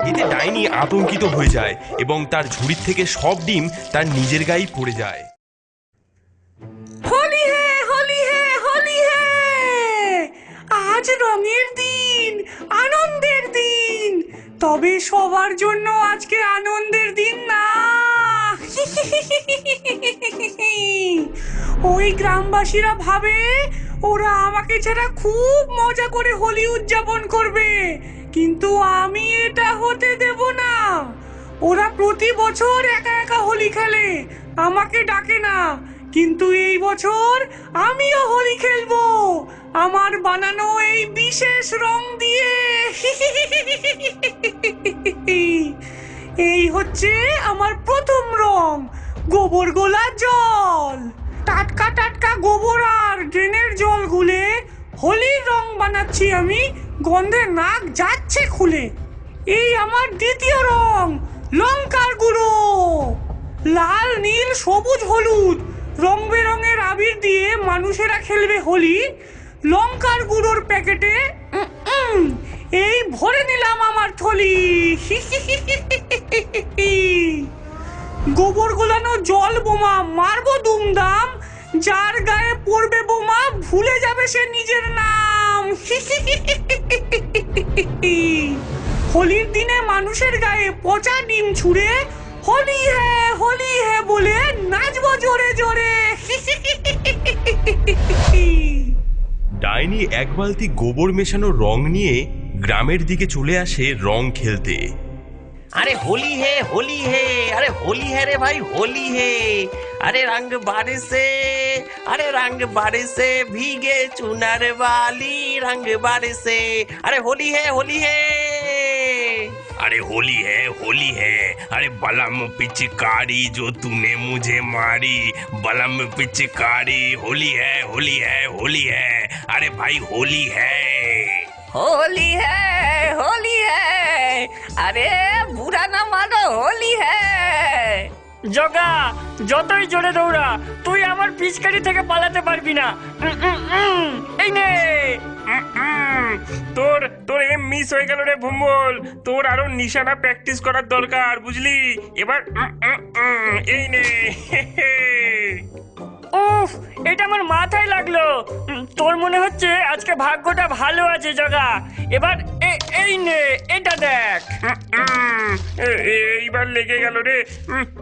এতে ডাইনি আতঙ্কিত হয়ে যায় এবং তার ঝুড়ির থেকে সব ডিম তার নিজের গায়েই পড়ে যায়। হোলি হে, হোলি হে, হোলি হে! আজ রঙের দিন, আনন্দের দিন। তবে সবার জন্য আজকে আনন্দের দিন না। ওই গ্রামবাসীরা ভাবে ওরা আমাকে ছাড়া খুব মজা করে হোলি উদযাপন করবে, কিন্তু আমি এটা হতে দেব না। ওরা প্রতি বছর একা একা হোলি খেলে, আমাকে ডাকে না। কিন্তু এই বছর আমিও হোলি খেলবো আমার বানানো এই বিশেষ রং দিয়ে। এই হচ্ছে আমার প্রথম রং, গোবর গোলা জল। টাটকা টাটকা গোবর আর ড্রেনের জল গুলে হোলির রং বানাচ্ছি আমি, গন্ধে নাক যাচ্ছে খুলে। এই আমার দ্বিতীয় রং, লঙ্কার গুঁড়ো। লাল, নীল, সবুজ, হলুদ রং বেরঙের আবির দিয়ে মানুষেরা খেলবে হোলি। লঙ্কার গুঁড়োর প্যাকেটে এই ভরে নিলাম আমার থলি। গোবর গোলানো জল বোমা মারবো দুমদাম, যার গায়ে পড়বে বোমা ভুলে যাবে সে নিজের নাম। হোলির দিনে মানুষের গায়ে পচা ডিম ছুঁড়ে হোলি হে বলে নাচবো জোরে জোরে। ডাইনি এক বালতি গোবর মেশানো রং নিয়ে গ্রামের দিকে চলে আসে রং খেলতে। अरे होली है, होली है, अरे होली है रे भाई, होली है। अरे रंग बारिशे, अरे रंग बारिशे भीगे चुनर वाली, रंग बारिशे। अरे होली है, होली है। अरे होली है, होली है। अरे बलम पिचकारी जो तूने मुझे मारी, बलम पिचकारी। होली है, होली है, होली है। अरे भाई होली है, होली है, होली है। अरे बुरा ना मानो, होली है। জগা, যতই জোরে দৌড়া তুই আমার পিচকারি থেকে পালাতে পারবি না। এই নে। তোর তোর এম মিস হয়ে গেল রে ভুম্বল, তোর আরো নিশানা প্র্যাকটিস করার দরকার, বুঝলি? এবার এই নে। উফ, এটা আমার মাথায় লাগলো। তোর মনে হচ্ছে আজকে ভাগ্যটা ভালো আছে জগা। এবার এই নে, এটা দেখ। এইবার লেগে গেল রে,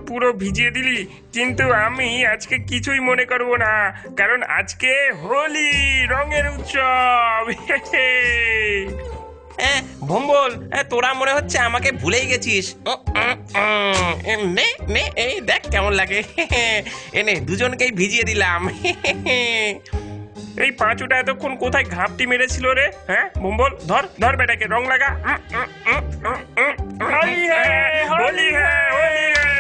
পুরো ভিজিয়ে দিলি। কিন্তু আমি আজকে কিছুই মনে করব না, কারণ আজকে হোলি, রঙের উৎসব। ভম্বল, তোরা মনে হচ্ছে আমাকে ভুলেই গেছিস। নে নে, এই দেখ কেমন লাগে। এনে দুজনকেই ভিজিয়ে দিলাম। এই পাঁচুটা এতক্ষণ কোথায় ঘাপটি মেরেছিল রে? হ্যাঁ ভম্বল, ধর ধর বেটাকে, রং লাগা। হোলি হ্যাঁ, হোলি হ্যাঁ, হোলি হ্যাঁ।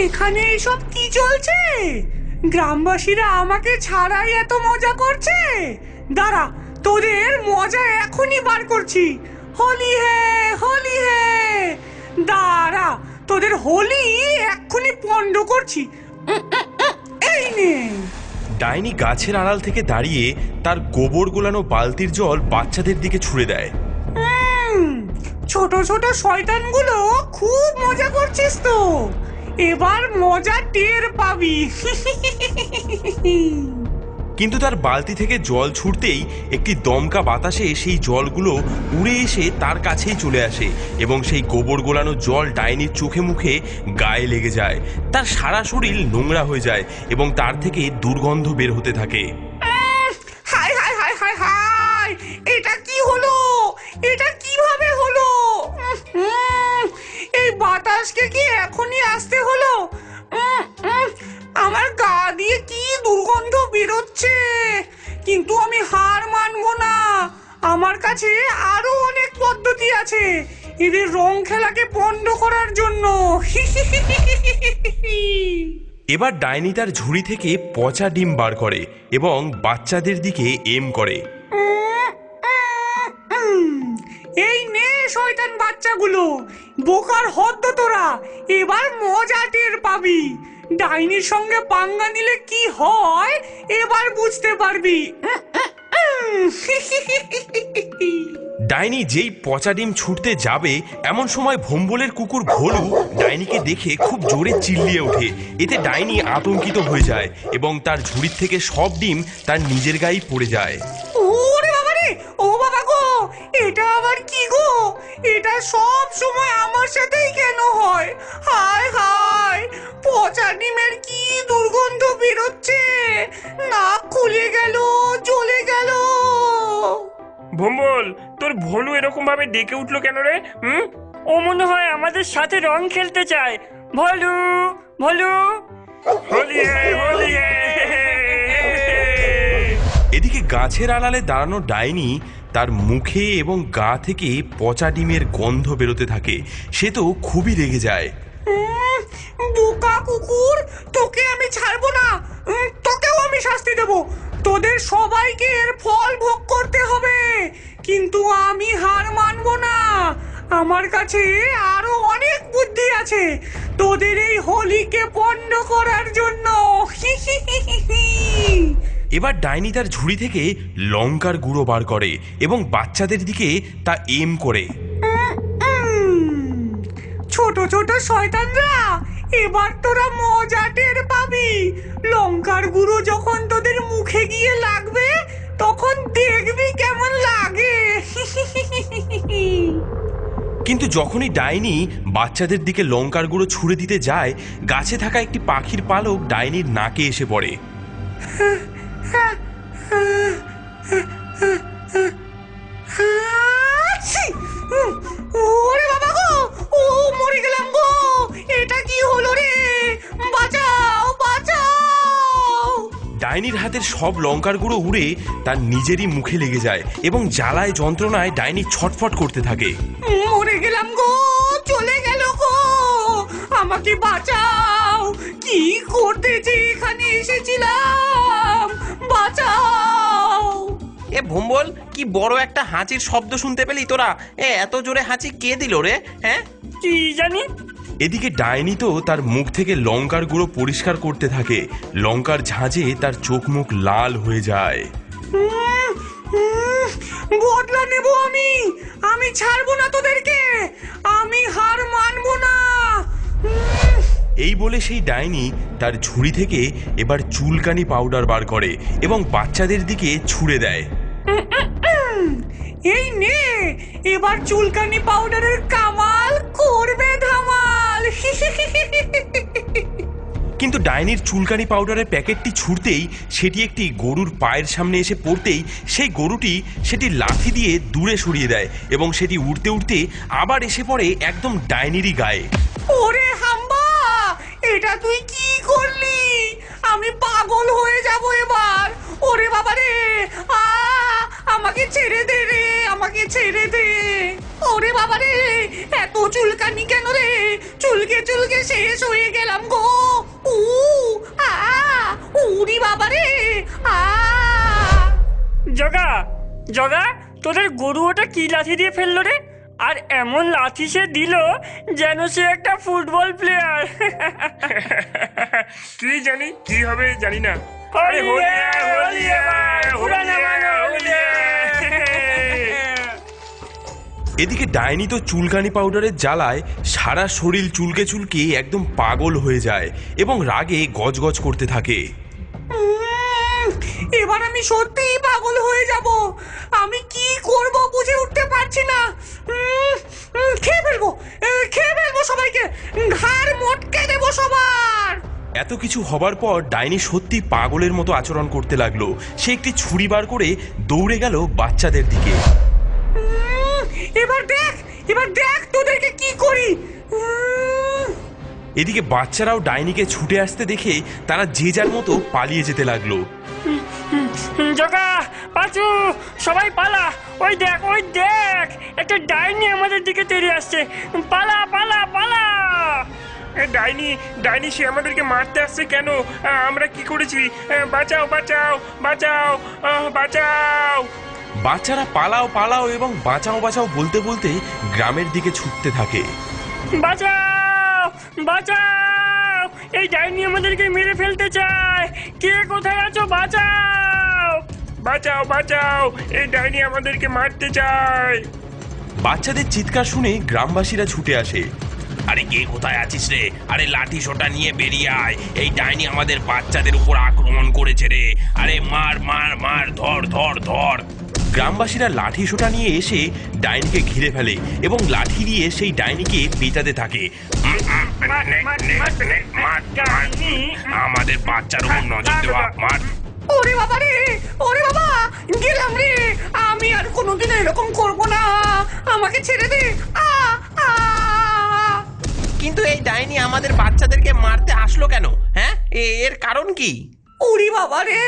এখানে এসব কি চলছে? গ্রামবাসীরা আমাকে ছাড়াই এত মজা করছে। দাঁড়া, তোদের মজা এখনই বার করছি। হোলি হে, হোলি হে। দাঁড়া, তোদের হোলি এক্ষুনি পণ্ড করছি। এই নে। ডাইনি গাছের আড়াল থেকে দাঁড়িয়ে তার গোবর গোলানো বালতির জল বাচ্চাদের দিকে ছুঁড়ে দেয়। ছোট ছোট শয়তানগুলো খুব মজা করছিস তো, এবার মজা টের পাবি। কিন্তু তার বালতি থেকে জল ছুটতেই একটি দমকা বাতাসে সেই জলগুলো উড়ে এসে তার কাছেই চলে আসে এবং সেই গোবর গোলানো জল ডাইনির চোখে মুখে গায়ে লেগে যায়। তার সারা শরীর নোংরা হয়ে যায় এবং তার থেকে দুর্গন্ধ বের হতে থাকে। High high high high high, এটা কি হলো? এটা কিভাবে হলো? এই বাতাসকে কি এখনই আসতে হলো? আমার গা দিয়ে কি দুর্গন্ধ বেরোচ্ছে, কিন্তু আমি হার মানবো না। আমার কাছে আরো অনেক পদ্ধতি আছে এদের রং খেলাকে বন্ধ করার জন্য। এবার ডাইনি তার ঝুড়ি থেকে পচা ডিম বার করে এবং বাচ্চাদের দিকে এম করে। এই নে শয়তান বাচ্চাগুলো, বোকার হদ্দ তোরা, এবার মজা টের পাবি। ডাইনির সঙ্গে পাঙ্গা নিলে কি হয় এবার বুঝতে পারবি। ডাইনি যেই পচা ডিম ছুটতে যাবে এমন সময় ভোম্বলের কুকুর ভোলু ডাইনিকে দেখে খুব জোরে চিল্লিয়ে ওঠে। এতে ডাইনি আতঙ্কিত হয়ে যায় এবং তার ঝুড়ির থেকে সব ডিম তার নিজের গায়েই পড়ে যায়। ওরে বাবা রে, ও বাবা গো, এটা আবার কি গো? এটা সব সময় আমার সাথেই কেন হয়? হায় হায়, পচা ডিমের কি দুর্গন্ধ বেরোচ্ছে, নাক খুলে গেল, জ্বলে গেল। ভোম্বল, তোর ভোলু এরকম ভাবে ডেকে উঠলো কেন রে? ও মনে হয় আমাদের সাথে রং খেলতে চায়। ভলু, ভলু। হোলি হে, হোলি হে। এদিকে গাছের আড়ালে দাঁড়ানো ডাইনি তার মুখে এবং গা থেকে পচা ডিমের গন্ধ বেরোতে থাকে। সে তো খুবই রেগে যায়। বোকা কুকুর, তোকে আমি ছাড়বো না। তোকেও আমি শাস্তি দেব। তোদের সবাইকে এর ফল ভোগ করতে হবে, কিন্তু আমি হার মানবো না। আমার কাছে আরো অনেক বুদ্ধি আছে তোদের এই হোলিকে পণ্ড করার জন্য। এবার ডাইনি তার ঝুড়ি থেকে লঙ্কার গুঁড়ো বার করে এবং বাচ্চাদের দিকে তা এম করে। ছোট ছোট শয়তানরা, এবার তোরা মজা টের পাবি। লঙ্কার গুঁড়ো যখন তোদের মুখে গিয়ে লাগবে তখন দেখবি কেমন লাগে। কিন্তু যখনই ডাইনি বাচ্চাদের দিকে লঙ্কার গুঁড়ো ছুঁড়ে দিতে যায়, গাছে থাকা একটি পাখির পালক ডাইনির নাকে এসে পড়ে। ওরে বাবা গো, ও মরে গেলাম গো। এটা কি হলো রে? বাঁচাও, বাঁচাও। ডাইনির হাতের সব লঙ্কার গুঁড়ো উড়ে তার নিজেরই মুখে লেগে যায় এবং জ্বালায় যন্ত্রণায় ডাইনি ছটফট করতে থাকে। মরে গেলাম গো, চলে গেল গো। আমাকে বাঁচাও, কি করতে যে এখানে এসেছিলাম, বাঁচাও। এ ভোম্বল, কি বড় একটা হাঁচির শব্দ শুনতে পেলি তোরা? এত জোরে হাঁচি কে দিল রে? হ্যাঁ, কি জানি। এদিকে ডাইনি তো তার মুখ থেকে লঙ্কার গুঁড়ো পরিষ্কার করতে থাকে। লঙ্কার ঝাঁঝে তার চোখ মুখ লাল হয়ে যায়। বদলা নেব আমি। আমি ছাড়বো না তোদেরকে, আমি হার মানবো না। এই বলে সেই ডাইনি তার ঝুড়ি থেকে এবার চুলকানি পাউডার বার করে এবং বাচ্চাদের দিকে ছুঁড়ে দেয়। এই নে, এবার চুলকানি পাউডারের কামাল করবে ধামাল। কিন্তু ডাইনির চুলকানি পাউডারের প্যাকেটটি ছুঁড়তেই সেটি একটি গরুর পায়ের সামনে এসে পড়তেই সেই গরুটি সেটি লাথি দিয়ে দূরে সরিয়ে দেয় এবং সেটি উড়তে উড়তে আবার এসে পড়ে একদম ডাইনিরই গায়ে। ওরে হাম্বা, এটা তুই কি করলি? আমি পাগল হয়ে যাব এবার। ওরে বাবা রে, আমাকে ছেড়ে দে রে, আমাকে ছেড়ে দে। ওরে বাবা রে, এত চুলকানি কেন রে? চুলকে চুলকে শেষ হয়ে গেলাম গো। উরি বাবা রে। জগা, জগা, তোদের গরু ওটা কি লাথি দিয়ে ফেললো রে? আর এমন লাথি সে দিল যেন সে একটা ফুটবল প্লেয়ার। কি জানি কি হবে, জানি না। হোলি হোলি হে, হে, হোলি হে, পুরা না মানো, হোলি হে। এদিকে ডাইনি তো চুলকানি পাউডারের জ্বালায় সারা শরীর চুলকে চুলকে একদম পাগল হয়ে যায় এবং রাগে গজগজ করতে থাকে। এবার আমি সত্যিই পাগল হয়ে যাব। আমি কি করব বুঝে উঠতে পারছি না। খেয়ে ফেলবো, খেয়ে ফেলবো সবাইকে, ঘাড় মটকে দেবো সবার। এত কিছু হবার পর ডাইনি সত্যি পাগলের মতো আচরণ করতে লাগলো। সে একটি ছুরি বার করে দৌড়ে গেল বাচ্চাদের দিকে। এবার দেখ, এবার দেখ তোদেরকে কি করি। এদিকে বাচ্চারাও ডাইনিকে ছুটে আসতে দেখে তারা যে যার মতো পালিয়ে যেতে লাগলো। জগা, পাঁচু, সবাই পালা। ওই দেখ, ওই দেখ, একটা ডাইনি আমাদের দিকে তেড়ে আসছে। পালা, পালা, পালা। ডাইনি, ডাইনি সে আমাদেরকে মারতে আসছে কেন? আমরা কি করেছি? বাঁচাও, বাঁচাও, বাঁচাও, বাঁচাও। বাচ্চারা পালাও পালাও এবং বাঁচাও বাঁচাও বলতে বলতে গ্রামের দিকে ছুটতে থাকে। বাঁচাও, বাঁচাও, এই ডাইনি আমাদেরকে মেরে ফেলতে চায়। কে কোথায় আছো? বাঁচাও। বাঁচাও বাঁচাও, এই ডাইনি আমাদেরকে মারতে চায়। বাচ্চাদের চিৎকার শুনে গ্রামবাসীরা ছুটে আসে। আরে কে কোথায় আছিস রে? আরে লাঠি সোটা নিয়ে বেরিয়ে আয়, এই ডাইনি আমাদের বাচ্চাদের উপর আক্রমণ করেছে রে। আরে মার মার মার, ধর ধর ধর। গ্রামবাসীরা লাঠি সোটা নিয়ে এসে ডাইনিকে ঘিরে ফেলে এবং লাঠি দিয়ে সেই ডাইনিকে পেটাতে থাকে। আমাদের বাচ্চার উপর নজর দেওয়া, মার। ওরে বাবা রে, ওরে বাবা, গেলাম রে। আমি আর কোনোদিন এরকম করব না, আমাকে ছেড়ে দে। আ আ কিন্তু এই ডাইনি আমাদের বাচ্চাদেরকে মারতে আসলো কেন? হ্যাঁ, এর কারণ কি? ওরে বাবা রে,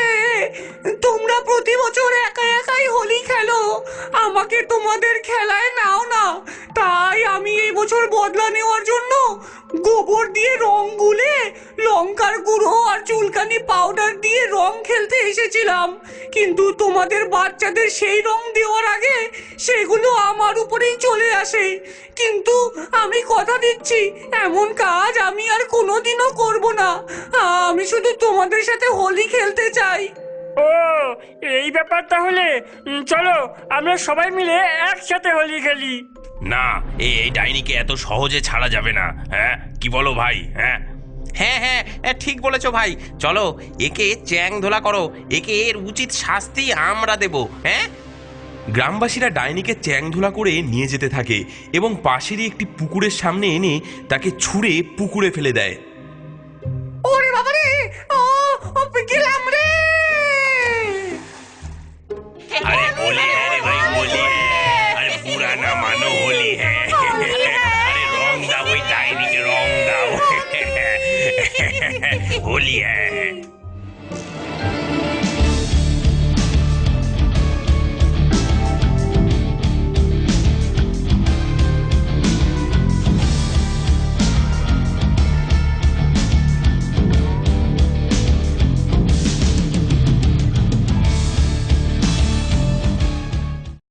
তোমরা প্রতি বছর একা একাই হোলি খেলো, আমাকে তোমাদের খেলায় নাও না। তাই আমি এই বছর বদলা নেওয়ার জন্য গোবর দিয়ে রং গুলে লঙ্কার গুঁড়ো আর চুলকানি পাউডার দিয়ে রং খেলতে এসেছিলাম। কিন্তু তোমাদের বাচ্চাদের সেই রং দেওয়ার আগে সেগুলো আমার উপরেই চলে আসে। কিন্তু আমি কথা দিচ্ছি, এমন কাজ আমি আর কোনোদিনও করব না। আমি শুধু তোমাদের সাথে হোলি খেলতে চাই। ও এই ব্যাপার তাহলে। চলো আমরা সবাই মিলে একসাথে হোলি খেলি। না, এই ডাইনিকে এত সহজে ছাড়া যাবে না। হ্যাঁ, কি বলো ভাই? হ্যাঁ হ্যাঁ হ্যাঁ, ঠিক বলেছো ভাই। চলো একে চ্যাং ধোলা করো, একে এর উচিত শাস্তি আমরা দেব। হ্যাঁ, গ্রামবাসীরা ডাইনিকে চ্যাংধুলা করে নিয়ে যেতে থাকে এবং পাশেরই একটি পুকুরের সামনে এনে তাকে ছুঁড়ে পুকুরে ফেলে দেয়। ওরে বাবা রে, ও গেলাম রে। अरे होली है रे भाई, होली है। अरे बुरा ना मानो, होली है। अरे रंग दाओ, डाइनी के रंग दाओ। होली है।